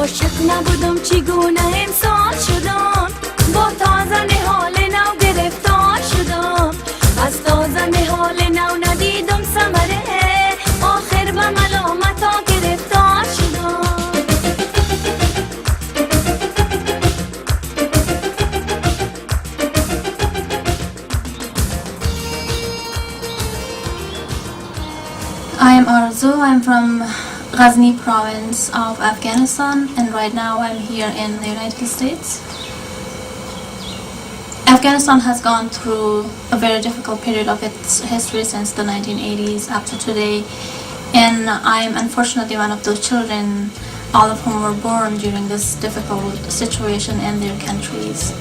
عاشق نبودم چگونه انسان شدم با تازه حال نو گرفتار شدم از تازه حال نو ندیدم ثمره آخر به ملامتا گرفتار شدم I am Aurezu. I'm from Ghazni province of Afghanistan, and right now I'm here in the United States. Afghanistan has gone through a very difficult period of its history since the 1980s up to today, and I'm unfortunately one of those children, all of whom were born during this difficult situation in their countries.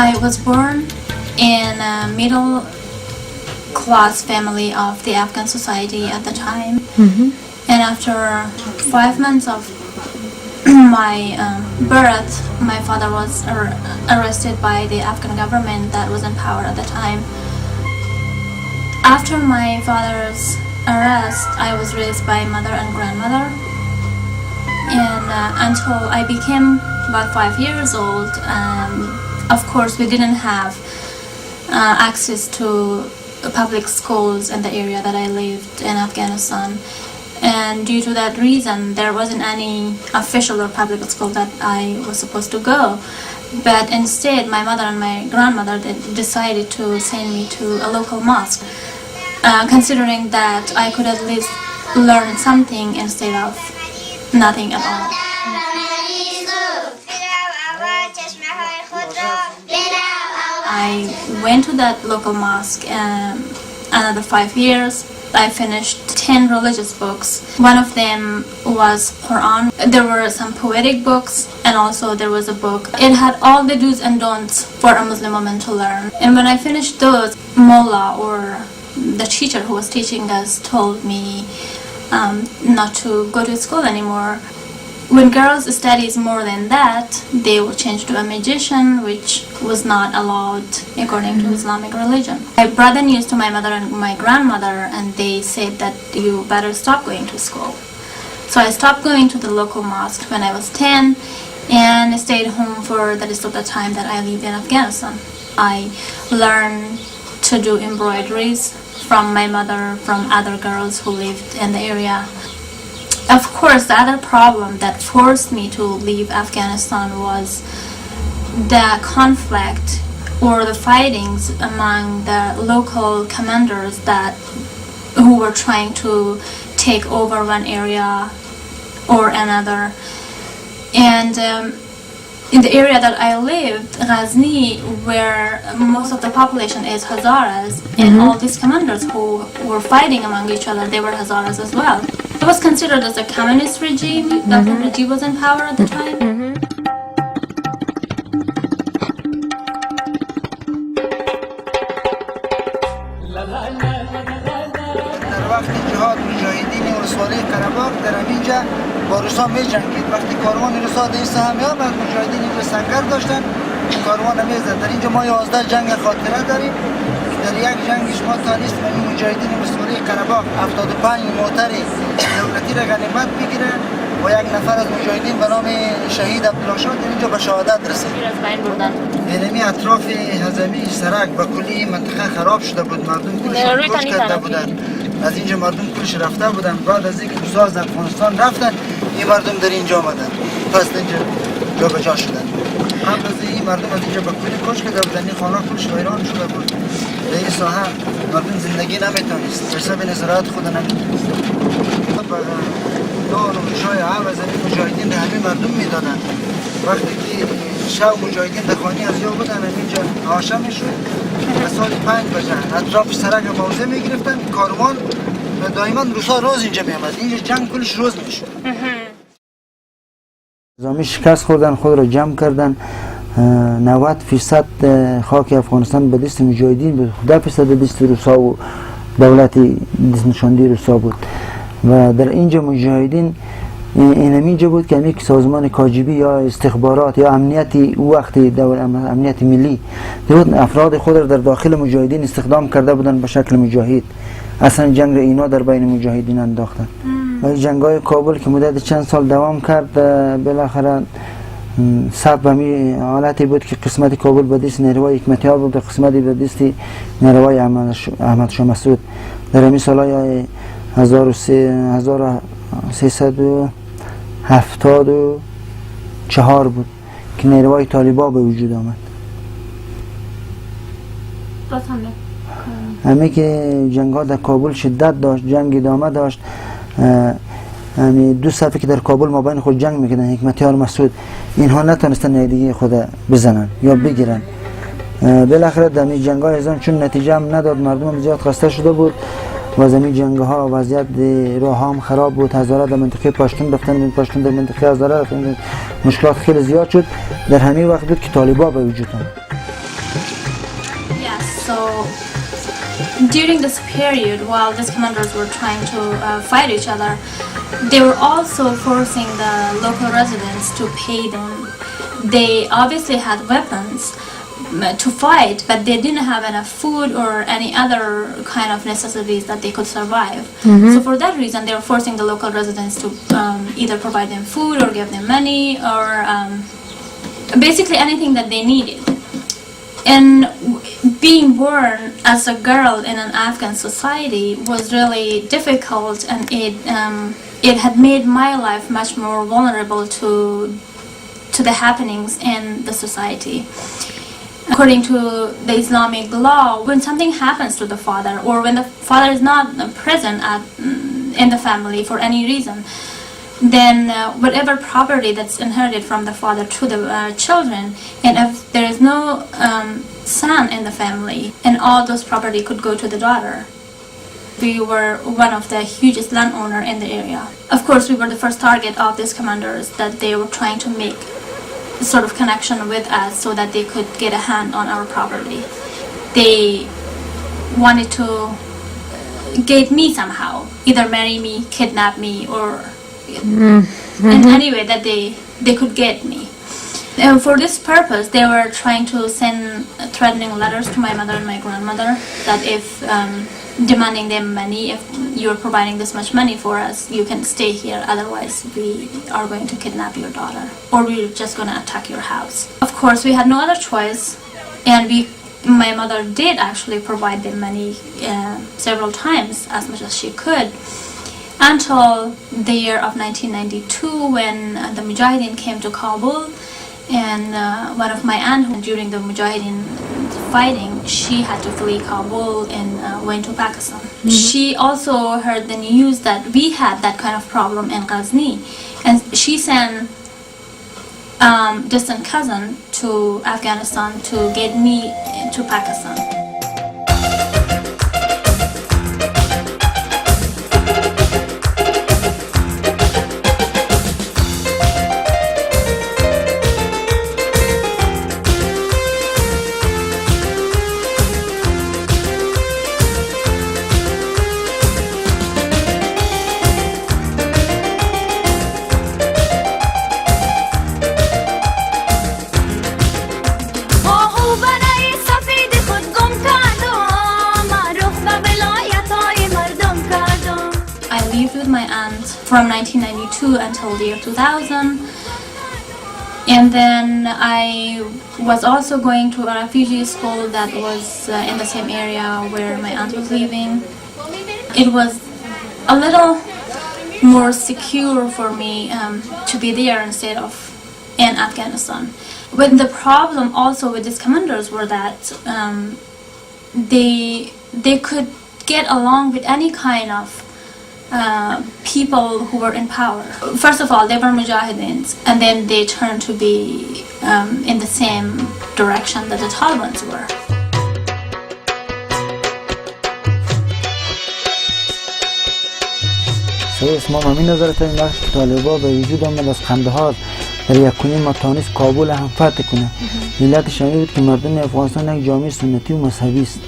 I was born in a middle class family of the Afghan society at the time, and after 5 months of my birth, my father was arrested by the Afghan government that was in power at the time. After my father's arrest, I was raised by mother and grandmother, and until I became about 5 years old. Of course, we didn't have access to public schools in the area that I lived in Afghanistan, and due to that reason, there wasn't any official or public school that I was supposed to go. But instead, my mother and my grandmother decided to send me to a local mosque, considering that I could at least learn something instead of nothing at all. I went to that local mosque another 5 years. I finished 10 religious books. One of them was Quran. There were some poetic books, and also there was a book. It had all the do's and don'ts for a Muslim woman to learn. And when I finished those, Mullah, or the teacher who was teaching us, told me not to go to school anymore. When girls study more than that, they will change to a magician, which was not allowed according to Islamic religion. I brought the news to my mother and my grandmother, and they said that you better stop going to school. So I stopped going to the local mosque when I was 10 and stayed home for the rest of the time that I lived in Afghanistan. I learned to do embroideries from my mother, from other girls who lived in the area. Of course, the other problem that forced me to leave Afghanistan was the conflict or the fightings among the local commanders who were trying to take over one area or another. And in the area that I lived, Ghazni, where most of the population is Hazaras, and all these commanders who were fighting among each other, they were Hazaras as well. It was considered as a communist regime. The regime was in power at the time. در وقت جهاد مجاهدین ولسوالی قره‌باغ در همینجا با روسا می جنگید. وقتی کاروان روسا در این سهم یاب از مجاهدین به سنگر داشتن، کاروان میزد. در اینجا ما 11 جنگ خاطره داریم. در یک جنگش ما تانیست این مجاهدین ولسوالی قره‌باغ 75 موتر دولتی را غنیمت بگیره و یک نفر از مجاهدین به نام شهید عبدالله شاه در اینجا به شهادت رسید. اینمی اطراف هضمی سرک به کلی منطقه خراب شده بود، مردم کلشون کش کرده بودن. از اینجا مردم کلش رفته بودن. بعد از اینکه روسا از افغانستان رفتن، این مردم در اینجا آمدن، پس اینجا جابجا شدن. قبل از این مردم از اینجا به کلی کش کرده بودن، این خانه کلش ویران شده بود. در این ساحه مردم زندگی نمیتونست، حساب نظارت خود نمیتونست. دار و شای عوض این مجاهدین در همین مردم میدادن. وقتی که شب مجاهدین در خانی از جا بودن، اینجا آشا میشد. به سال 5 بجه اطراف سرک موضع میگرفتن. کاروان دائما روسا روز اینجا میامد. اینجا جنگ کلش روز میشد. نظامی شکست خوردن، خود را جمع کردن. 90% خاک افغانستان به دست مجاهدین بود، 10% دست روسا و دولت دست نشاندهی روسا بود. و در اینجا مجاهدین اینجا بود که یک سازمان کاجبی یا استخبارات یا امنیتی وقت امنیت ملی بود افراد خود را در داخل مجاهدین استخدام کرده بودن به شکل مجاهد. اصلا جنگ اینا در بین مجاهدین انداختن و جنگای کابل که مدت چند سال دوام کرد بالاخره سب به می حالتی بود که قسمت کابل به دست نیروهای حکمتیار بود و قسمتی به دست نیروهای احمد شاه مسعود. در همین سالهای 1374 بود که نیروهای طالبان به وجود آمد. همه که جنگ ها در کابل شدت داشت، جنگ ادامه داشت. یعنی دو صفحه که در کابل ما بین خود جنگ میکردن حکمتیار مسعود، اینها نتونستن دیگه خود بزنن یا بگیرن. بالاخره در این جنگ ها ازان چون نتیجه هم نداد، مردم هم زیاد خسته شده بود و زمین جنگ ها وضعیت راه هم خراب بود. هزاره در منطقه پشتون رفتن، پشتون در منطقه هزاره رفتن، مشکلات خیلی زیاد شد. در همین وقت بود که طالبان به وجود آمد. So during this period, while these commanders were trying to fight each other, they were also forcing the local residents to pay them. They obviously had weapons to fight, but they didn't have enough food or any other kind of necessities that they could survive. So for that reason, they were forcing the local residents to either provide them food or give them money or basically anything that they needed. And being born as a girl in an Afghan society was really difficult, and it had made my life much more vulnerable to the happenings in the society. According to the Islamic law, when something happens to the father, or when the father is not present in the family for any reason, then whatever property that's inherited from the father to the children, and if there is no son in the family, and all those property could go to the daughter. We were one of the hugest landowner in the area. Of course, we were the first target of these commanders, that they were trying to make sort of connection with us so that they could get a hand on our property. They wanted to get me somehow, either marry me, kidnap me, or in any way that they could get me. And for this purpose, they were trying to send threatening letters to my mother and my grandmother that if demanding them money, if you're providing this much money for us, you can stay here, otherwise we are going to kidnap your daughter, or we're just going to attack your house. Of course, we had no other choice, and my mother did actually provide them money several times, as much as she could, until the year of 1992, when the Mujahideen came to Kabul. And one of my aunts, during the Mujahideen fighting, she had to flee Kabul and went to Pakistan. She also heard the news that we had that kind of problem in Ghazni, and she sent distant cousin to Afghanistan to get me to Pakistan. With my aunt from 1992 until the year 2000, and then I was also going to a refugee school that was in the same area where my aunt was living. It was a little more secure for me to be there instead of in Afghanistan. But the problem also with these commanders were that they could get along with any kind of people who were in power. First of all, they were Mujahideens, and then they turned to be in the same direction that the Talibans were. اسمام همین نظرت این وقت که طالبان به وجود آمد از قندهار در یکونی ما تانست کابل هم فتح کنه. ملت شمی بود که مردم افغانستان یک جامعه سنتی و مذهبی است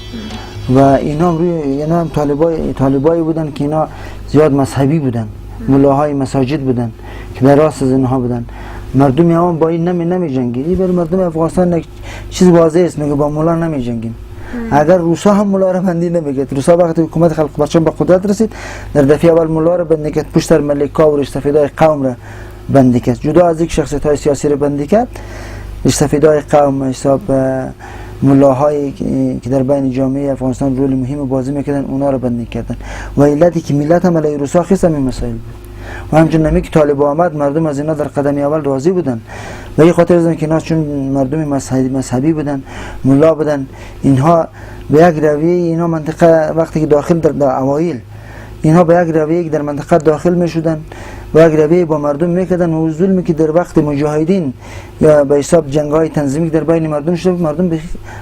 و اینا هم طالبایی بودن که اینا زیاد مذهبی بودن ملاهای مساجد بودن که در راست از اینها بودن. مردم ایران با این نمی جنگید. این بر مردم افغانستان یک چیز واضح است، میگه با مولا نمی جنگیم. اگر روسا هم مولا را بندی نمیکرد، روسا وقتی حکومت خلق پرچم به قدرت رسید در دفعه اول مولا را بندی کرد، پشت سر ملکا و رشتفیدای قوم را بندی کرد. جدا از یک شخصیت های سیاسی را بندی کرد، رشتفیدای قوم حساب ملاهایی که در بین جامعه افغانستان رول مهم بازی میکردن اونا را بندی کردن. و علتی که ملت هم علیه روسا خیست همین مسائل بود. و همچنین نمی که طالب آمد مردم از اینا در قدم اول راضی بودن و این خاطر از که اینا چون مردم مذهبی بودن، ملا بودن، اینها به یک رویه اینا منطقه وقتی که داخل در اوایل اینها به یک رویه در منطقه داخل می شدن و یک رویه با مردم میکردن و ظلمی که در وقت مجاهدین یا به حساب جنگ‌های تنظیمی در بین مردم شده بود، مردم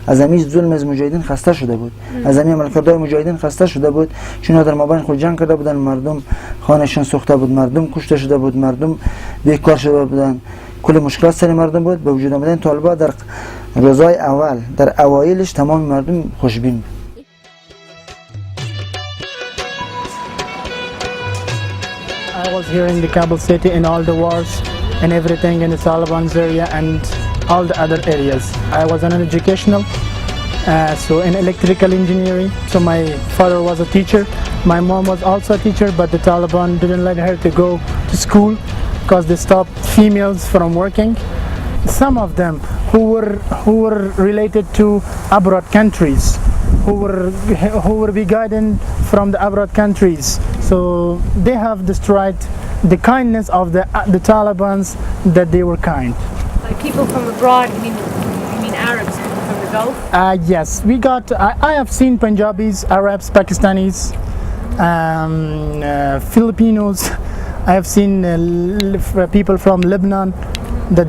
از همین ظلم از مجاهدین خسته شده بود، از همین عملکردهای مجاهدین خسته شده بود، چون در مابین خود جنگ کرده بودن، مردم خانه‌شان سوخته بود، مردم کشته شده بود، مردم بیکار شده بودن، کل مشکلات سر مردم بود. به وجود آمدن طالبان در روزهای اول در اوایلش تمام مردم خوشبین بود. I was here in the Kabul city in all the wars and everything in the Taliban's area and all the other areas. I was an educational, so in electrical engineering. So my father was a teacher. My mom was also a teacher, but the Taliban didn't let her to go to school because they stopped females from working. Some of them who were related to abroad countries, who were be guided from the abroad countries. So they have destroyed the kindness of the Talibans, that they were kind. Like people from abroad, you mean Arabs from the Gulf? Yes, I have seen Punjabis, Arabs, Pakistanis, Filipinos. I have seen people from Lebanon that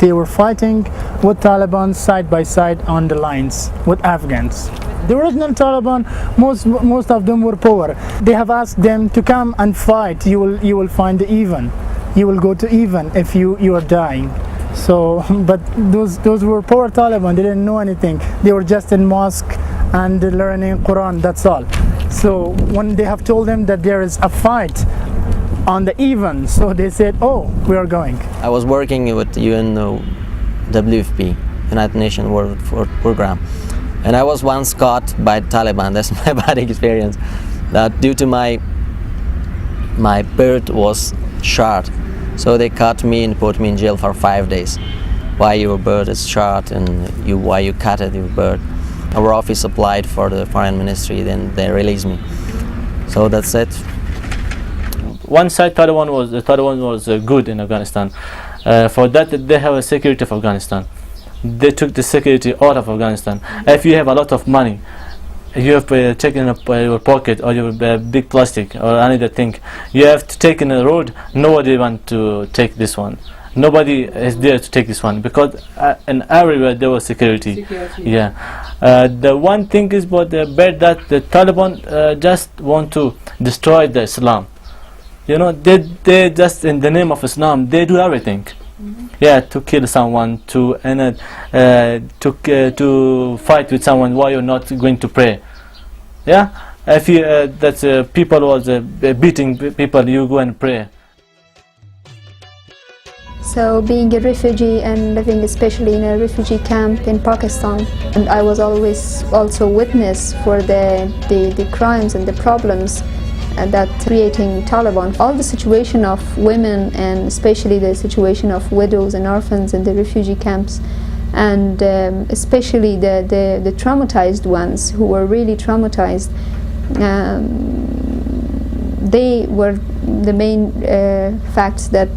they were fighting with Taliban side by side on the lines with Afghans. The original Taliban, most of them were poor. They have asked them to come and fight. You will find even. You will go to even if you are dying. So, but those were poor Taliban. They didn't know anything. They were just in mosque and learning Quran. That's all. So when they have told them that there is a fight on the even, so they said, "Oh, we are going." I was working with UNWFP, United Nations World Food Program, and I was once caught by Taliban. That's my bad experience. That due to my beard was short, so they caught me and put me in jail for 5 days. Why your beard is short and why you cut it your beard? Our office applied for the foreign ministry, then they released me. So that's it. One side Taliban was good in Afghanistan. For that they have a security of Afghanistan. They took the security out of Afghanistan. If you have a lot of money, you have taken your pocket or your big plastic or another thing, you have to take in a road. Nobody want to take this one. Nobody is there to take this one because in everywhere there was security. Yeah. The one thing is about the bad that the Taliban just want to destroy the Islam. You know, they just in the name of Islam they do everything. Yeah, to kill someone, to fight with someone. Why you're not going to pray? Yeah, if you people was beating people, you go and pray. So being a refugee and living especially in a refugee camp in Pakistan, and I was always also witness for the crimes and the problems that creating Taliban. All the situation of women and especially the situation of widows and orphans in the refugee camps, and especially the traumatized ones who were really traumatized, they were the main facts that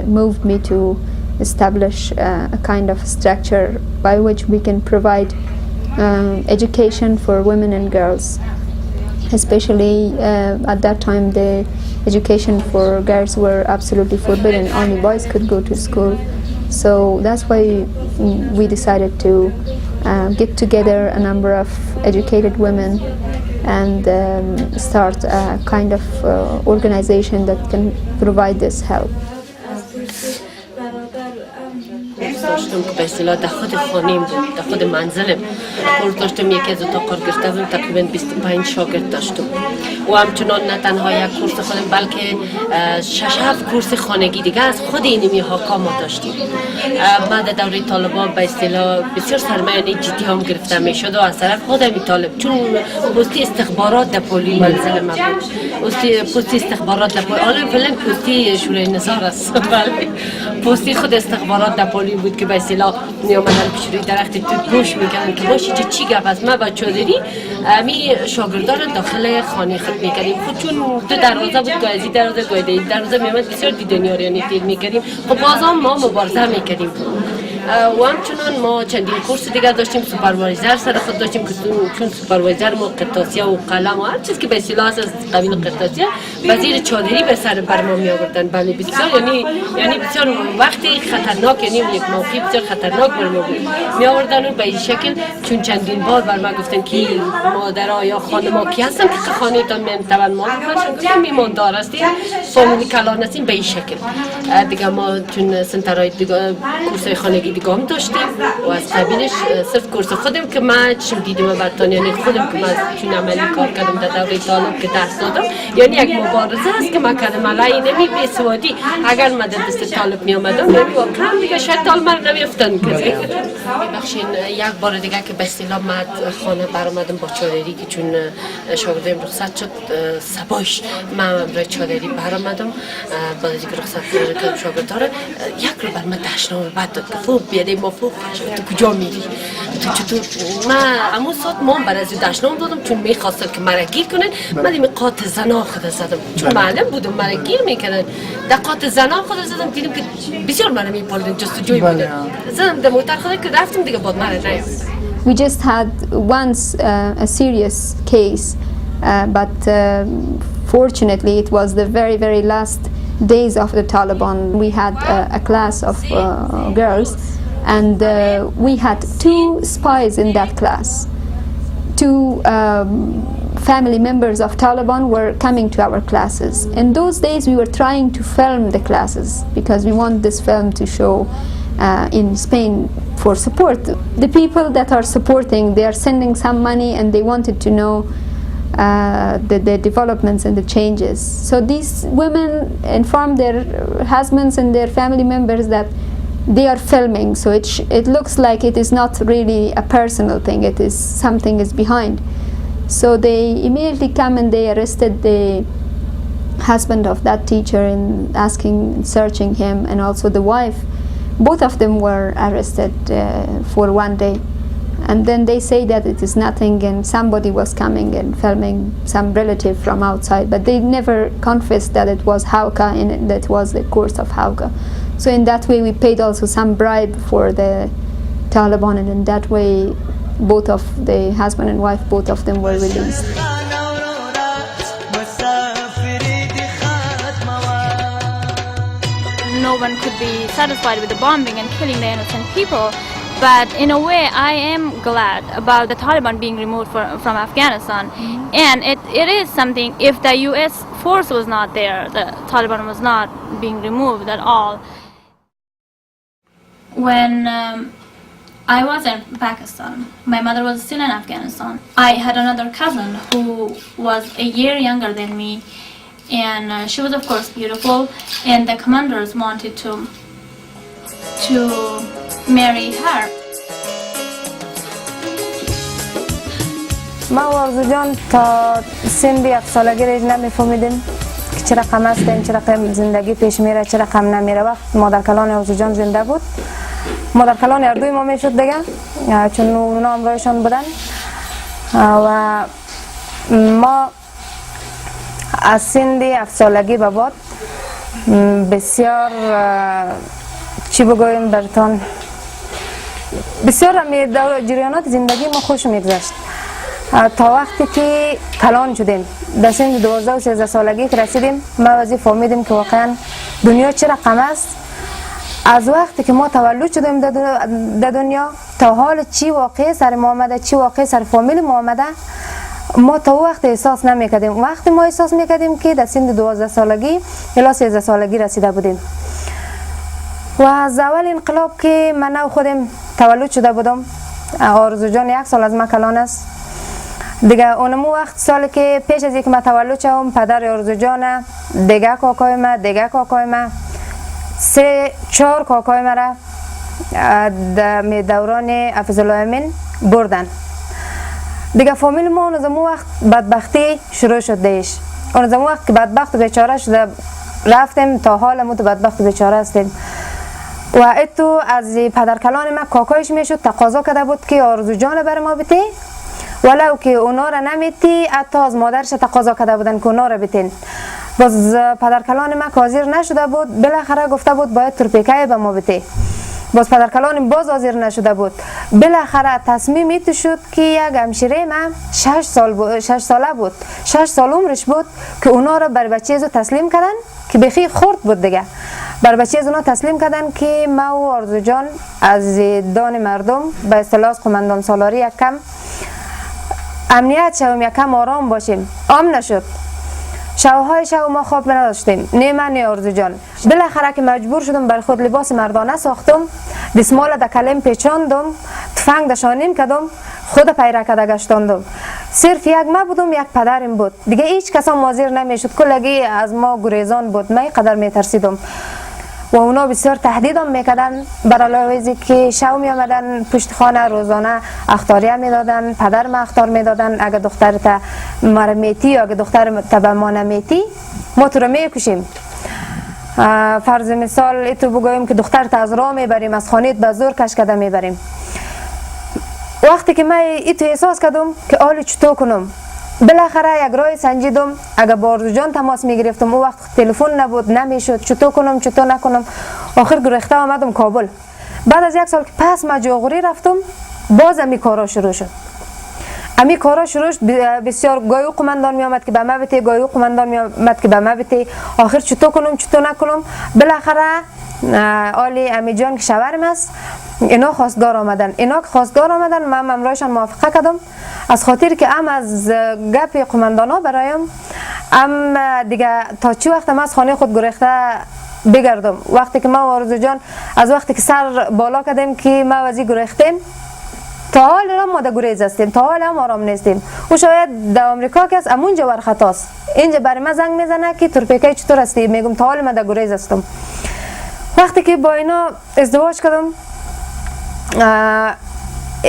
moved me to establish a kind of structure by which we can provide education for women and girls. Especially at that time the education for girls were absolutely forbidden, only boys could go to school. So that's why we decided to get together a number of educated women and start a kind of organization that can provide this help. داشتم که به اصطلاح در خود خانه‌ام بود، در خود منزلم کورس داشتم. یکی از اتاق کار گرفته بودم، تقریبا 25 شاگرد داشتم و همچنان نه تنها یک کورس خودم بلکه 6-7 کورس خانگی دیگه از خود اینمی حاکا ما داشتیم. بعد دوره طالبان به اصطلاح بسیار سرمایه جدی هم گرفته میشد و از طرف خودم طالب، چون پستی استخبارات در پلی منزل ما بود، پستی استخبارات در پلی، حالا فعلا پستی شورای نظار است، بله پستی خود استخبارات در پلی بود که به اصطلاح می آمدن پیش روی درخت توت گوش میکردن که باشی چی گپ است. ما با چادری می شاگردان داخل خانه خود میکردیم، خود چون دو دروازه بود، گاهی دروازه گاهی دروازه می آمد، بسیار دیدنیاریانی دید میکردیم. خب بازم ما مبارزه میکردیم و همچنان ما چندین کورس دیگر داشتیم. سوپروایزر سر خود داشتیم که چون سوپروایزر ما قطاسیه و قلم و هر چیز که به اصطلاح از قبیل قطاسیه وزیر چادری به سر بر ما می آوردن. بله بسیار یعنی بسیار وقتی خطرناک، یعنی یک موقعی بسیار خطرناک بر ما بود می آوردن و به این شکل چون چندین بار بر ما گفتن که مادرها یا خانم‌ها کی هستن که خانه تان میتوان ما باشن، میماندار هستیم، فامیلی کلان هستیم. به این شکل دیگه ما چون سنترهای دیگه کورسای خانگی دیگه هم داشتیم و از قبیلش صرف کورس خودم که من چشم دیدم برتان، یعنی خودم که من چون عملی کار کردم در دوره طالب که درس دادم، یعنی یک مبارزه است که من کردم علیه نمی بیسوادی. اگر من در دست طالب می آمدم یعنی واقعا دیگه شاید طالب من نمیفتن کسی. ببخشین یک بار دیگه که به اصطلاح من خانه برآمدم با چادری که چون شاگردم رخصت شد صباش من برای چادری برآمدم. بعد از اینکه رخصت کردم شاگردها یک رو بر من دشنامه بعد داد که خوب بیاده ما خوب تو کجا میری تو چطور. من همون ساعت ما برای از دشنام دادم چون میخواستم که مرا گیر کنن. من این قاط زنا خود زدم چون معلم بودم مرا گیر میکنن. در قاط زنا خود زدم دیدم که بسیار مرا میپالدن جستجوی بودن. زدم در موتر خود که رفتم دیگه بعد مرا نیافت. We just had once a serious case, but fortunately it was the very last days of the Taliban. We had a class of girls, and we had 2 spies in that class. 2 family members of Taliban were coming to our classes. In those days we were trying to film the classes because we want this film to show in Spain for support. The people that are supporting, they are sending some money and they wanted to know the developments and the changes. So these women informed their husbands and their family members that they are filming, so it looks like it is not really a personal thing, it is something is behind. So they immediately come and they arrested the husband of that teacher and searching him, and also the wife. Both of them were arrested for 1 day. And then they say that it is nothing and somebody was coming and filming some relative from outside, but they never confessed that it was Hauka and that was the course of Hauka. So in that way we paid also some bribe for the Taliban, and in that way both of the husband and wife, both of them were released. No one could be satisfied with the bombing and killing the innocent people. But in a way, I am glad about the Taliban being removed from Afghanistan. And it is something, if the US force was not there, the Taliban was not being removed at all. When I was in Pakistan, my mother was still in Afghanistan. I had another cousin who was a year younger than me. And she was of course beautiful, and the commanders wanted to marry her. ما و آرزو جان تا سن 7 سالگی رنج نمیفهمیدیم که چه رقم هستیم، چه رقم زندگی پیش میره، چه رقم نمیره. وقت مادر کلان آرزو جان زنده بود، مادر کلان هر دوی ما میشد دیگه، چون اونا همراهشان بودن. و ما از سن 7 سالگی به بعد بسیار چی بگویم برتان، بسیار جریانات زندگی ما خوش میگذشت تا وقتی که کلان شدیم. در سن 12 و 13 سالگی که رسیدیم ما وظیفه فهمیدیم که واقعا دنیا چه رقم است. از وقتی که ما تولد شدیم در دنیا تا حال چی واقع سر ما آمده، چی واقع سر فامیل ما آمده، ما تا وقت احساس نمیکردیم. وقتی ما احساس میکردیم که در سن 12 سالگی یا 13 سالگی رسیده بودیم. و از اول انقلاب که من خودم تولد شده بودم، آرزو جان 1 سال از من کلان است دیگه. اونمو وقت سالی که پیش از اینکه من تولد شدم، پدر آرزو جان دیگه کاکای ما 3-4 کاکای ما را در دوران حفظ الله امین بردن دیگه. فامیل ما اون زمان وقت بدبختی شروع شد دیش. اون زمان وقت که بدبخت و بیچاره شده رفتیم، تا حال ما تو بدبخت و بیچاره هستیم. و اتو از پدر کلان ما کاکایش میشد تقاضا کرده بود که آرزو جان بر ما بده، ولو که اونا را نمیتی حتی از مادرش تقاضا کرده بودن که اونا را بتین. باز پدر کلان ما حاضر نشده بود، بالاخره گفته بود باید ترپیکای به ما بده. باز پدر کلان باز حاضر نشده بود، بالاخره تصمیم ایت شد که یک همشیره ما 6 ساله بود، 6 سال عمرش بود که اونا را بر بچه زو تسلیم کردن که بخی خورد بود دیگه. بر بچه از اونا تسلیم کردن که ما و آرزو جان از دان مردم به اصطلاح قماندان سالاری یک کم امنیت شویم، یک کم آرام باشیم. نشد. شوهای شو ما خواب نداشتیم، نه من نه آرزو جان. بالاخره که مجبور شدم بر خود لباس مردانه ساختم، دستمال در کلم پیچاندم، تفنگ دشانیم کردم، خود پیرکه در گشتاندم. صرف یک ما بودم، یک پدرم بود دیگه. هیچ کس هم حاضر نمیشد، کلگی از ما گریزان بود. من قدر میترسیدم و اونا بسیار تهدیدم میکردن، برای لحاظی که شو می آمدن پشت خانه روزانه اخطاریه میدادن، پدر ما اخطار میدادن اگه دختر تا مرمیتی یا اگه دختر تا به ما نمیتی ما تو رو میکشیم. فرض مثال ایتو بگویم که دختر تا از راه میبریم، از خانه به زور کش کده میبریم. وقتی که من ایتو احساس کردم که حالی چطور کنم، بالاخره یک راه سنجیدم. اگر با آرزو جان تماس میگرفتم، او وقت تلفن نبود، نمیشد، چطور کنم چطور نکنم. آخر گریخته آمدم کابل. بعد از 1 سال که پس ما جاغوری رفتم، باز امی کارا شروع شد. امی کارا شروع شد. بسیار گاهی قماندان می آمد که به ما بده، گاهی قماندان می آمد که به ما بده. آخر چطور کنم چطور نکنم. بالاخره آلی امی جان که شوهرم است، اینا خواستگار آمدن. من امرایشان موافقه کردم، از خاطر که هم از گپ قماندان ها برایم هم دیگه تا چی وقت من از خانه خود گریخته بگردم. وقتی که ما و آرزو جان از وقتی که سر بالا کردیم که ما وزی گریختیم، تا حال هم ما در گریز هستیم، تا حال هم آرام نیستیم. او شاید در آمریکا که است، امونجا ورخطاست. اینجا برای من زنگ میزنه که ترپیکای چطور هستی، میگم تا حال ما در گریز هستم. وقتی که با اینا ازدواج کردم،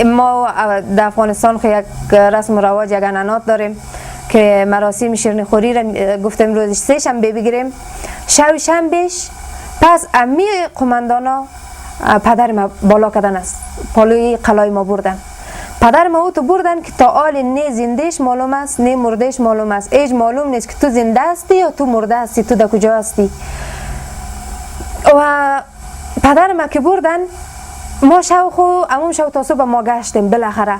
ما در افغانستان یک رسم و رواج، یک عنعنات داریم که مراسم شیرینی خوری را گفتیم روز 3 شنبه بگیریم. شنبهش پس امی قماندانا پدر ما بالا کردن است، پالوی قلای ما بردن. پدر ما او تو بردن که تا حال نه زندهش معلوم است نه مردهش معلوم است. ایج معلوم نیست که تو زنده هستی یا تو مرده هستی، تو در کجا هستی. و پدر ما که بردن، ما امون شو تا صبح ما گشتیم. بالاخره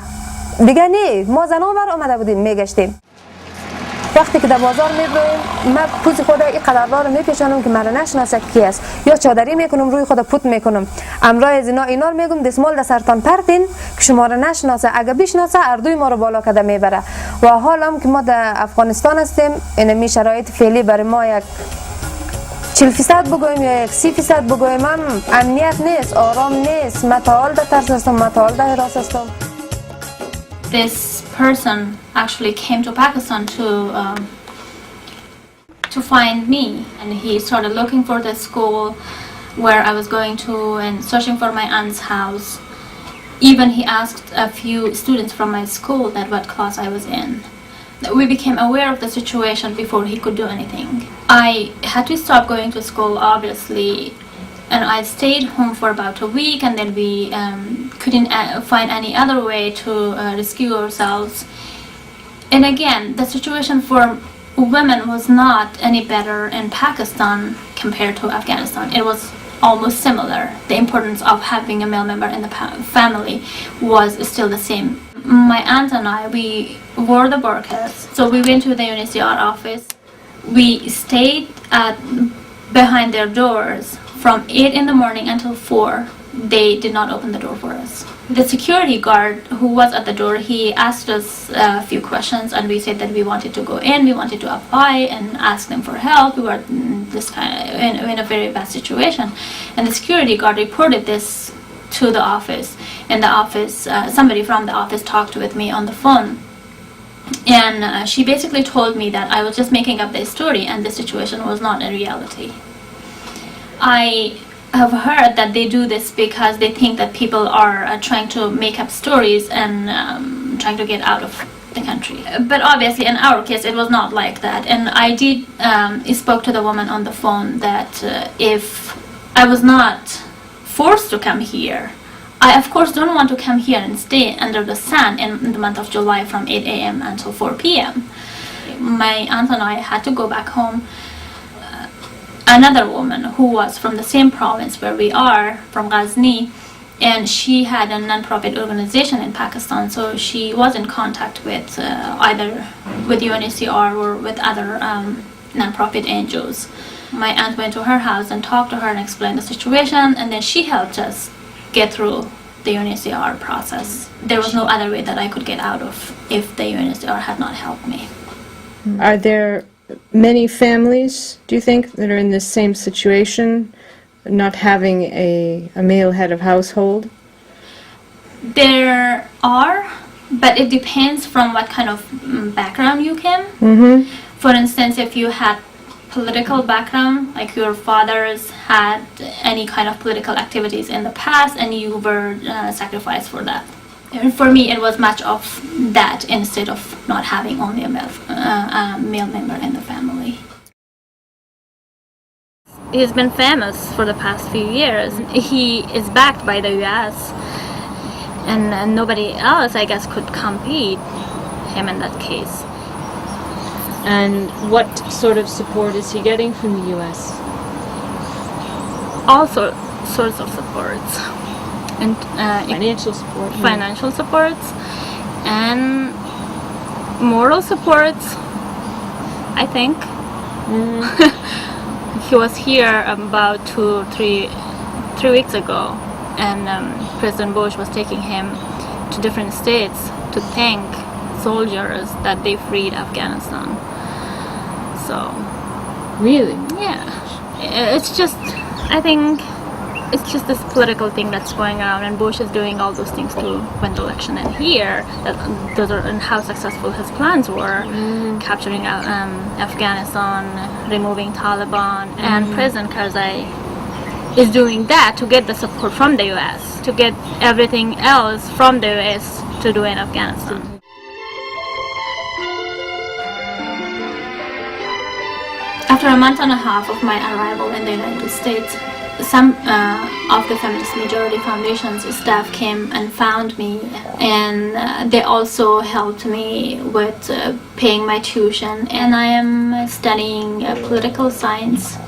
دیگه نه، ما زنا بر آمده بودیم میگشتیم. وقتی که در بازار میرویم، من پوز خود این قدردار رو میپیشانم که مرا نشناسه کی است، یا چادری میکنم روی خود پوت میکنم. امرای از اینا رو میگم دستمال در سرتان پرتین که شما را نشناسه، اگه بشناسه اردوی ما رو بالا کده میبره. و حال هم که ما در افغانستان هستیم، این شرایط فعلی برای ما یک 40% بگویم یا یک 30% بگویم هم امنیت نیست، آرام نیست. من تا حال در ترس هستم، من تا حال در حراس هستم. This person actually came to Pakistan to find me, and he started looking for the school where I was going to and searching for my aunt's house. Even he asked a few students from my school that what class I was in. We became aware of the situation before he could do anything. I had to stop going to school, obviously, and I stayed home for about a week, and then we couldn't find any other way to rescue ourselves. And again, the situation for women was not any better in Pakistan compared to Afghanistan. It was almost similar. The importance of having a male member in the family was still the same. My aunt and I, we wore the burqas, so we went to the UNHCR office. We stayed behind their doors from 8 in the morning until 4. they did not open the door for us. The security guard who was at the door, he asked us a few questions, and we said that we wanted to go in, we wanted to apply and ask them for help. We were in a very bad situation, and the security guard reported this to the office. In the office, somebody from the office talked with me on the phone, and she basically told me that I was just making up the story and the situation was not a reality. I have heard that they do this because they think that people are trying to make up stories and trying to get out of the country. But obviously in our case it was not like that, and I did spoke to the woman on the phone that if I was not forced to come here, I of course don't want to come here and stay under the sun in the month of July from 8 a.m. until 4 p.m. My aunt and I had to go back home. Another woman who was from the same province where we are, from Ghazni, and she had a non-profit organization in Pakistan, so she was in contact with either with UNHCR or with other non-profit NGOs. My aunt went to her house and talked to her and explained the situation, and then she helped us get through the UNHCR process. There was no other way that I could get out of if the UNHCR had not helped me. Are there many families, do you think, that are in this same situation, not having a male head of household? There are, but it depends from what kind of background you came. Mm-hmm. For instance, if you had political background, like your fathers had any kind of political activities in the past and you were sacrificed for that. And for me, it was much of that instead of not having only a male member in the family. He's been famous for the past few years. He is backed by the U.S. and nobody else, I guess, could compete him in that case. And what sort of support is he getting from the U.S.? All sorts of supports. And financial support. Financial supports and moral supports, I think. He was here about 3 weeks ago, and President Bush was taking him to different states to thank soldiers that they freed Afghanistan. So really, yeah, it's just, I think it's just this political thing that's going around, and Bush is doing all those things to win the election. And here, those are and how successful his plans were, capturing Afghanistan, removing Taliban, and President Karzai is doing that to get the support from the U.S., to get everything else from the U.S. to do in Afghanistan. After a month and a half of my arrival in the United States, some of the Feminist Majority Foundation's staff came and found me, and they also helped me with paying my tuition, and I am studying political science.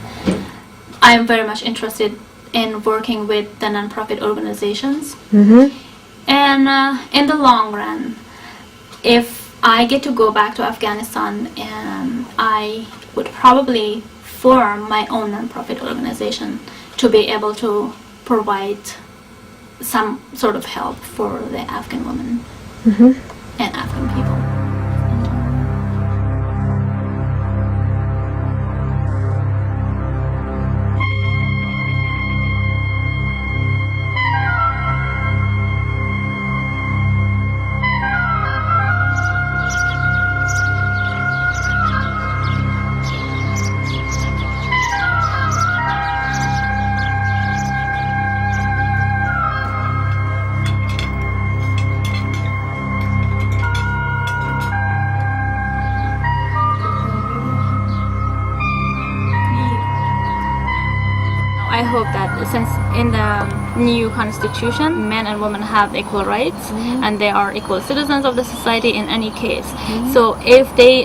I am very much interested in working with the non-profit organizations. And in the long run, if I get to go back to Afghanistan, I would probably form my own non-profit organization to be able to provide some sort of help for the Afghan women and Afghan people. I hope that since in the new constitution, men and women have equal rights and they are equal citizens of the society in any case. So if they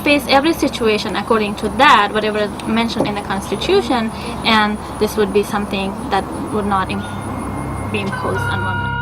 face every situation according to that, whatever is mentioned in the constitution, and this would be something that would not be imposed on women.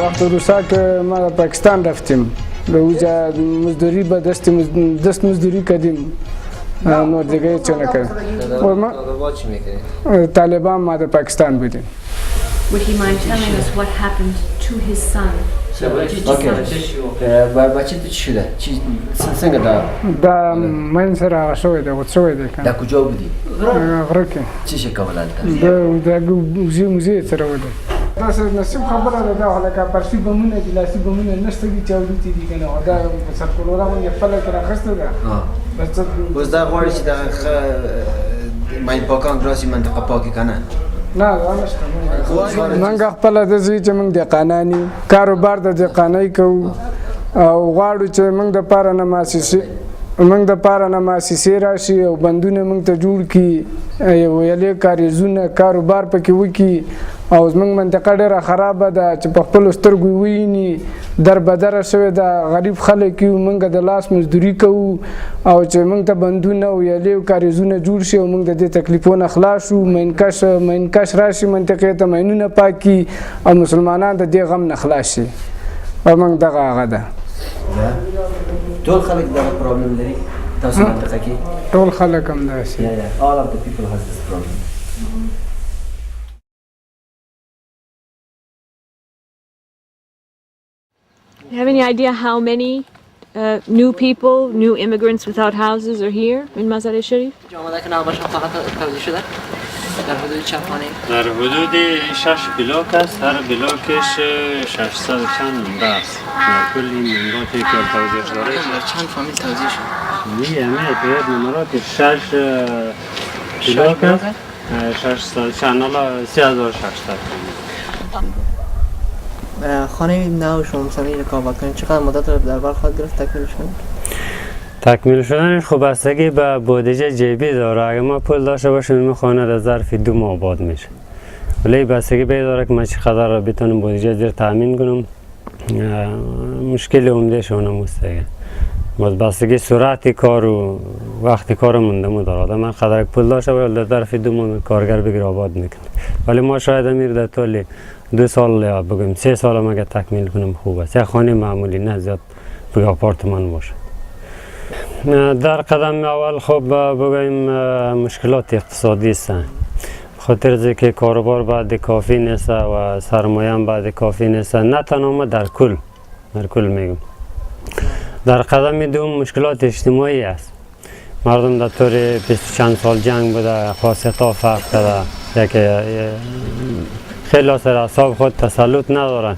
وقت روسا که ما در پاکستان رفتیم به اوجا مزدوری به دست مزدوری کردیم نور دیگه چه نکردیم طالبان ما در پاکستان بودیم. Would he mind telling us what happened to his son? بچه تو چی شده؟ سنگه دا من سر آقا شوی ده بود شوی ده در کجا بودی؟ غرقی چی شکل ده؟ دا موزی سر بوده داس نصیب خبره ده حالا که پرسی بمونه جلاسی بمونه نشته دی چاودی تی دیگه نه دا سر کلورا من یفلا که رخصته ده بس دا غواړي چې دا ماین پاکان راسي منطقه پاکي کنه نه نشته منګه خپل د زوی چې موږ د قانوني کاروبار د قانوني کوو او غواړو چې موږ د پاره نه مؤسسې راشي او بندونه موږ ته جوړ کړي یو یلې کاریزونه کاروبار پکې وکړي او زموږ منطقه ډېره خرابه ده چې په خپلو سترګو وویني دربدره شوې ده غریب خلک یو موږ د لاس مزدوري کوو او چې موږ ته بندونه او یلې او کاریزونه جوړ شي او موږ د دې تکلیفونو خلاص شو مینکش راشي منطقې ته ماینونه پاکي او مسلمانان د دې غم نه خلاص شي او موږ دغه هغه ده ټول خلک دغه پرابلم لري تاسو منطقه کې ټول خلک هم داسې all of the people has this problem. Do you have any idea how many new people, new immigrants without houses are here in Mazar-e-Sharif? در حدود 6 بلاک است. هر بلاکش 600 چند نمره است. در کل این نمراتی که توضیح داره چند فامیل توضیح شد؟ همه باید نمرات 6 بلاک است. 600 چند حالا 3600 خانه نو شما مثلا این رکابت کنید چقدر مدت رو در بر خواهد گرفت تکمیل شد؟ تکمیل شدنش خب بستگی به بودجه جیبی داره. اگه ما پول داشته باشیم این خانه در ظرف 2 ماه آباد میشه، ولی بستگی به داره که من چقدر رو بتونم بودجه زیر تامین کنم. مشکل عمده شونه مستقیم بستگی سرعت کار و وقتی کار مونده داره. من قدر پول داشته باشه در ظرف 2 ماه کارگر بگیر آباد میکنه، ولی ما شاید امیر در طول 2 سال یا بگیم 3 سال هم اگه تکمیل کنم خوب است. یک خانه معمولی نه زیاد بگه آپارتمان باشه. در قدم اول خب بگیم مشکلات اقتصادی است، خاطر از که کاروبار بعد کافی نیست و سرمایه هم بعد کافی نیست، نه تنها ما در کل میگم. در قدم دوم مشکلات اجتماعی است. مردم در طور 20 چند سال جنگ بوده، خاصیت ها فرق کرده، خیلی سر اعصاب خود تسلط ندارن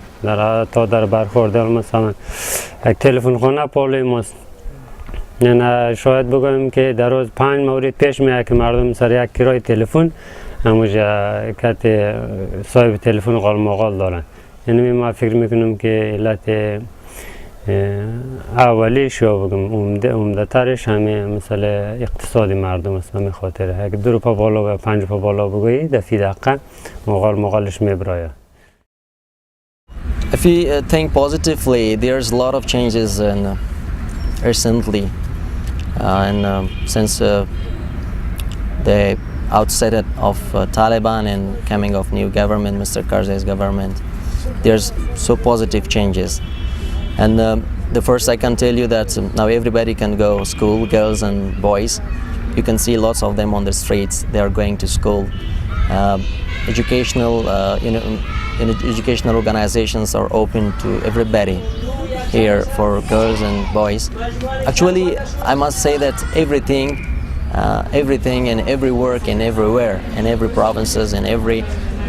تا در برخورد. مثلا یک تلفن خانه پالوی ماست، یعنی شاید بگویم که در روز 5 مورد پیش میاد که مردم سر یک کرای تلفن همونجا کت صاحب تلفن غالمغال دارن. یعنی ما فکر میکنم که علت اولیش یا بگم عمده ترش همه مثلا اقتصادی مردم است. همین خاطره اگه 2 روپا بالا و 5 روپا بالا بگویی در فی دقیقه مغالش میبراید. If we think positively, there's a lot of changes recently, and since the outset of Taliban and coming of new government, Mr. Karzai's government, there's so positive changes. And the first I can tell you that now everybody can go school, girls and boys. You can see lots of them on the streets. They are going to school. Educational organizations are open to everybody here for girls and boys. Actually, I must say that everything and every work and everywhere, in every provinces and every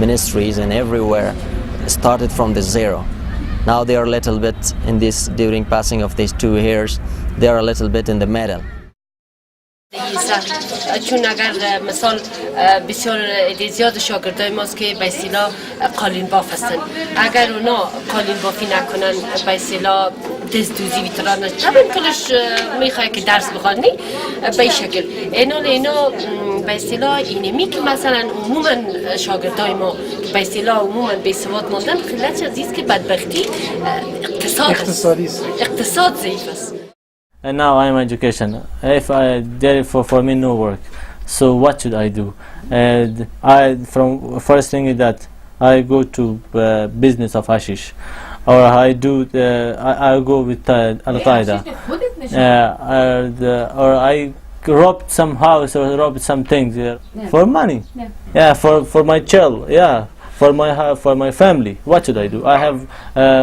ministries and everywhere started from the zero. Now they are a little bit in this, during passing of these 2 years, they are a little bit in the middle. چون اگر مثال بسیار زیاد شاگردای ماست که به اصطلاح قالین باف هستن، اگر اونا قالین بافی نکنن به اصطلاح دزدوزی ویتران طبعا کلش میخواد که درس بخوانی به این شکل اینا به اصطلاح اینمی که مثلا عموما شاگردای ما به اصطلاح عموما به سواد ماندن خیلی عزیز که بدبختی اقتصاد ضعیف است. And now I am education. If for me no work, so what should I do? And from first thing is that I go to business of hashish. or I do I go with Al Qaeda, or I robbed some house or robbed some things for money. Yeah, for my child. Yeah, for my family. What should I do? I have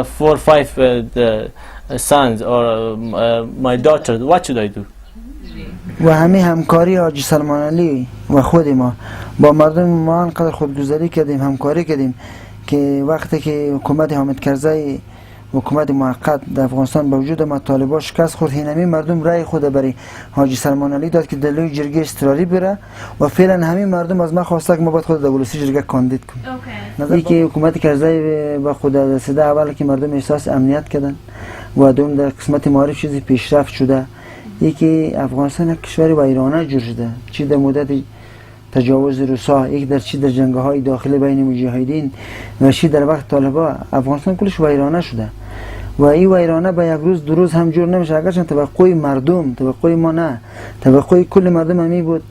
4 or 5 sons or my daughter. What should I do? و همه همکاری حاجی سلمان علی و خود ما با مردم ما انقدر خودگذاری کردیم، همکاری کردیم که وقتی که حکومت حامد کرزی حکومت موقت در افغانستان با وجود ما طالبان شکست خورد، همه مردم رای خود برای حاجی سلمان علی داد که دلوی جرگه اضطراری بره و فعلا همه مردم از ما خواسته که ما باید خود در ولسی جرگه کاندید کنیم. نظری که حکومت کرزی با خود رسیده، اول که مردم احساس امنیت کردن و دوم در قسمت معارف چیزی پیشرفت شده. یکی افغانستان یک کشور ویرانه جور شده، چی در مدت تجاوز روسا، یک در چی در جنگ‌های داخلی بین مجاهدین و چی در وقت طالبان، افغانستان کلش ویرانه شده و این ویرانه به یک روز دو روز هم جور نمیشه. اگرچه توقع مردم، توقع ما نه، توقع کل مردم همی بود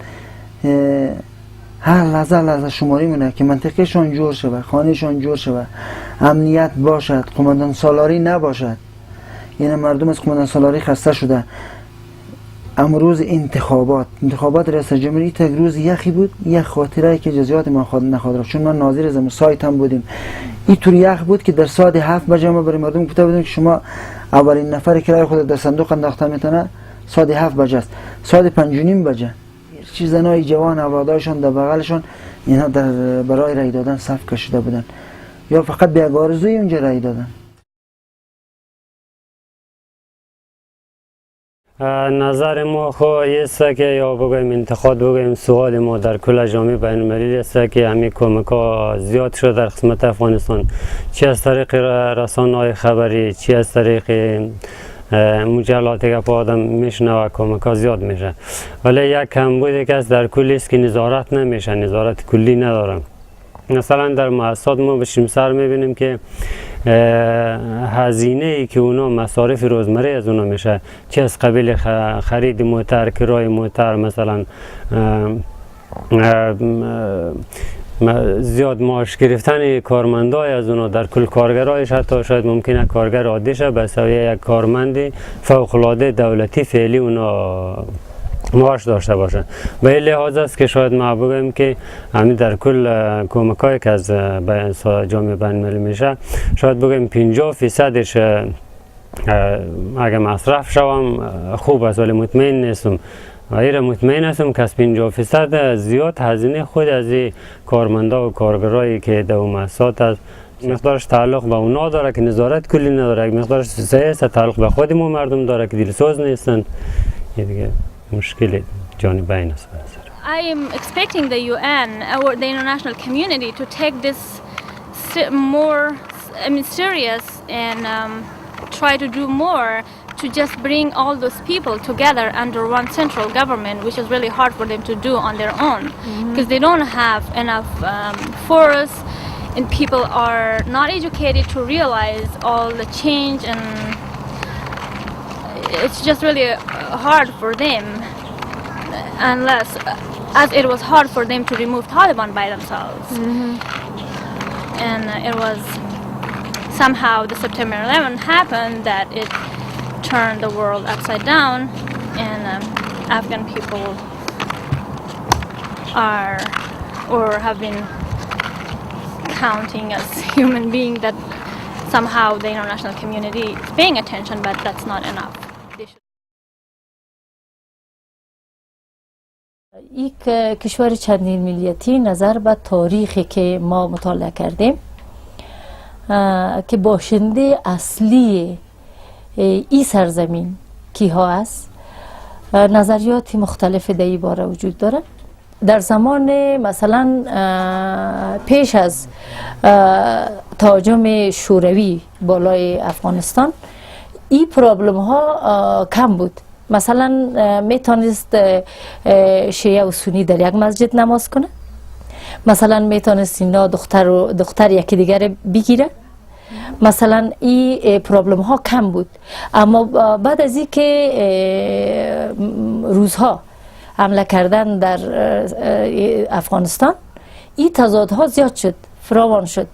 هر لحظه شماری مونه که منطقهشان جور شود، خانهشان جور شود، امنیت باشد، قماندان سالاری نباشد. یعنی مردم از قماندان سالاری خسته شده. امروز انتخابات رئیس جمهوری یک روز یخی بود، یک خاطره که جزئیات ما نخواهد رفت، چون من ناظر از سایت هم بودیم. این طور یخ بود که در ساعت 7 بجه ما برای مردم گفته بودیم که شما اولین نفر که رای خود در صندوق انداخته میتونه ساعت 7 بجه است. ساعت 5 و نیم بجه چیز زنای جوان اولادشان در بغلشان اینا در برای رای دادن صف کشیده بودن یا فقط به یک آرزوی اونجا رای دادن. نظر ما خو است که یا بگویم انتقاد بگویم سوال ما در کل جامعه بین المللی است که همین کمک ها زیاد شده در قسمت افغانستان، چی از طریق رسانه‌های خبری، چی از طریق مجلاتی که با آدم میشنه و کمک ها زیاد میشه، ولی یک کمبودی که در کلی است که نظارت نمیشه، نظارت کلی ندارم. مثلا در مؤسسات ما به شمسر میبینیم که هزینه ای که اونا مصارف روزمره از اونا میشه، چه از قبیل خرید موتر، کرای موتر، مثلا زیاد معاش گرفتن کارمندای از اونا، در کل کارگرایش حتی شاید ممکنه کارگر عادی شه به سویه یک کارمند فوق العاده دولتی فعلی اونا معاش داشته باشه. به این لحاظ است که شاید ما بگویم که همین در کل کمکایی که از جامعه بین المللی میشه، شاید بگویم 50%ش اگه مصرف شوم خوب است، ولی مطمئن نیستم. و ایره مطمئن هستم که از 50% زیاد هزینه خود از این کارمندا و کارگرایی که در مؤسسات است، مقدارش تعلق به اونا داره که نظارت کلی نداره، مقدارش صحیح تعلق به خود ما مردم داره که دلسوز نیستن. یه دیگه مشکل جانبین است. I am expecting the UN or the international community to take this more serious and try to do more to just bring all those people together under one central government, which is really hard for them to do on their own because they don't have enough force and people are not educated to realize all the change, and it's just really hard for them, unless as it was hard for them to remove Taliban by themselves. And it was somehow the September 11 happened that it turned the world upside down, and Afghan people are or have been counting as human beings that somehow the international community is paying attention, but that's not enough. یک کشور چندین ملیتی نظر به تاریخی که ما مطالعه کردیم که باشنده اصلی این سرزمین کیها است، نظریات مختلف در این باره وجود داره. در زمان مثلا پیش از تهاجم شوروی بالای افغانستان این پرابلم ها کم بود. مثلا میتونست شیعه و سنی در یک مسجد نماز کنه، مثلا میتونست اینا دختر یکی دیگر بگیره، مثلا این پرابلم ها کم بود. اما بعد از این که روزها حمله کردن در افغانستان این تضادها زیاد شد، فراوان شد.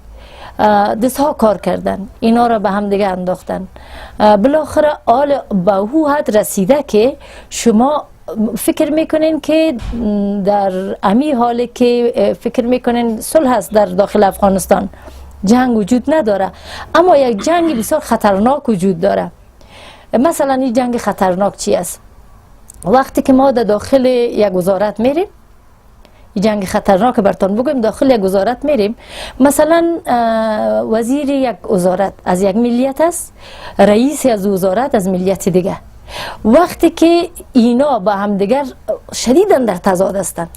دست ها کار کردن، اینا را به هم دیگه انداختن. بالاخره آل به او حد رسیده که شما فکر میکنین که در امی حالی که فکر میکنین صلح است در داخل افغانستان، جنگ وجود نداره، اما یک جنگ بسیار خطرناک وجود داره. مثلا این جنگ خطرناک چی است؟ وقتی که ما در داخل یک وزارت میریم، این جنگ خطرناک برتون بگویم، داخل یک وزارت میریم، مثلا وزیر یک وزارت از یک ملیت است، رئیس از وزارت از ملیت دیگه. وقتی که اینا با هم دیگر شدیداً در تضاد هستند،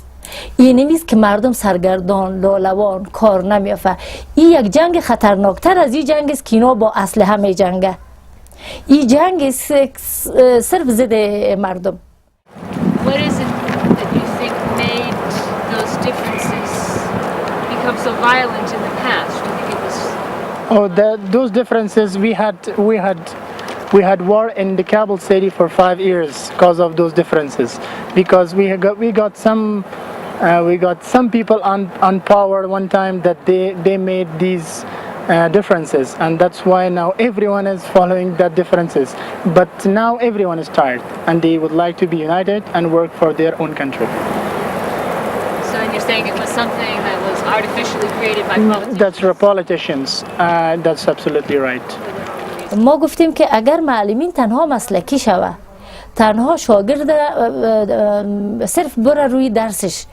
این نیست که مردم سرگردان لالوان کار نمیافه. این یک جنگ خطرناکتر از این جنگ است که اینا با اسلحه می جنگه. این جنگ صرف ضد مردم. What is it that you think made those differences become so violent in the past? Do you think it was... Oh, those differences we had war in the Kabul city for 5 years because of those differences. Because we got some people on power one time that they made these differences, and that's why now everyone is following that differences. But now everyone is tired and they would like to be united and work for their own country. So you're saying it was something that was artificially created by politicians? That's politicians. That's absolutely right. ما گفتیم که اگر معلمین تنها مسلکی شوه، تنها شاگرد صرف بره روی درسش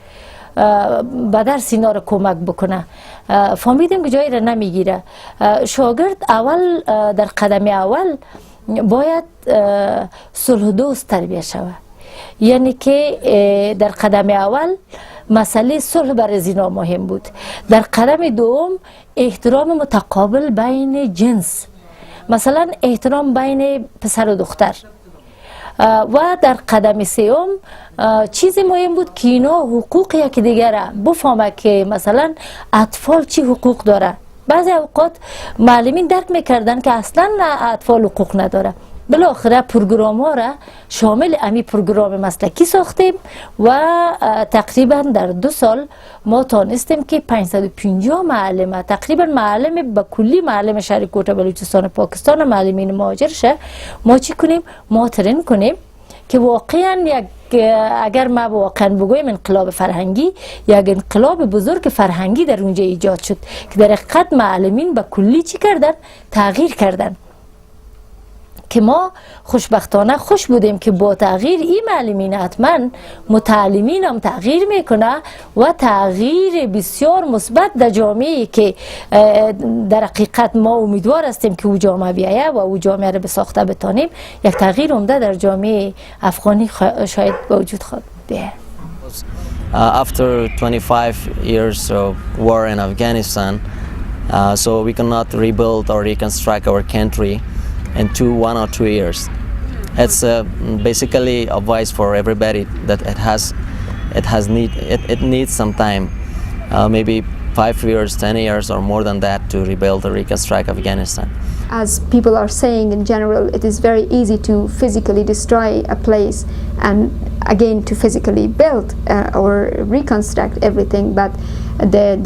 به درس اینا رو کمک بکنه، فهمیدیم که جایی را نمیگیره. شاگرد اول در قدم اول باید صلح دوست تربیه شوه، یعنی که در قدم اول مسئله صلح برای زینا مهم بود. در قدم دوم احترام متقابل بین جنس، مثلا احترام بین پسر و دختر، و در قدم سوم چیزی مهم بود که اینا حقوق یکی دیگر بفهمه که مثلا اطفال چی حقوق داره. بعضی اوقات معلمین درک میکردن که اصلا اطفال حقوق نداره. بالاخره پروگرام ها را شامل امی پروگرام مسلکی ساختیم و تقریبا در 2 سال ما تانستیم که 550 معلم، تقریبا معلم به کلی معلم شهر کوټه بلوچستان پاکستان، معلمین مهاجرشه ما چی کنیم؟ ما ترین کنیم که واقعا اگر ما واقعا بگویم انقلاب فرهنگی، یک انقلاب بزرگ فرهنگی در اونجا ایجاد شد که در حقیقت معلمین به کلی چی کردن؟ تغییر کردن. که ما خوشبختانه خوش بودیم که با تغییر این معلمین حتما متعلمین هم تغییر میکنه و تغییر بسیار مثبت در جامعه که در حقیقت ما امیدوار هستیم که او جامعه بیایه و او جامعه رو به ساخته بتانیم. یک تغییر عمده در جامعه افغانی شاید به وجود خواهد بیاید. After 25 years of war in Afghanistan, so we cannot rebuild or reconstruct our country in 1 or 2 years. It's basically advice for everybody that it needs some time, maybe 5 years, 10 years, or more than that to rebuild or reconstruct Afghanistan. As people are saying in general, it is very easy to physically destroy a place and again to physically build or reconstruct everything, but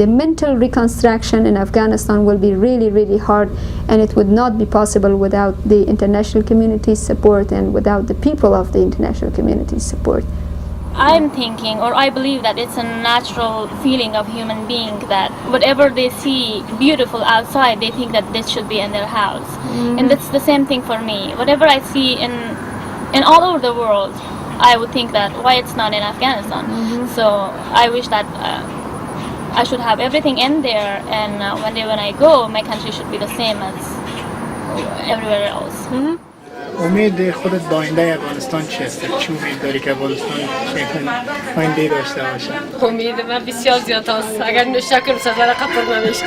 the mental reconstruction in Afghanistan will be really, really hard, and it would not be possible without the international community's support and without the people of the international community's support. I'm thinking, or I believe that it's a natural feeling of human being that whatever they see beautiful outside, they think that this should be in their house. And that's the same thing for me. Whatever I see in all over the world, I would think that why it's not in Afghanistan. So I wish that I should have everything in there, and one day when I go, my country should be the same as everywhere else. امید خودت با آینده افغانستان چی است؟ چی امید داری که افغانستان آینده داشته باشه؟ امید من بسیار زیاد است. اگر نوشته کنم سفر قطر نمیشه.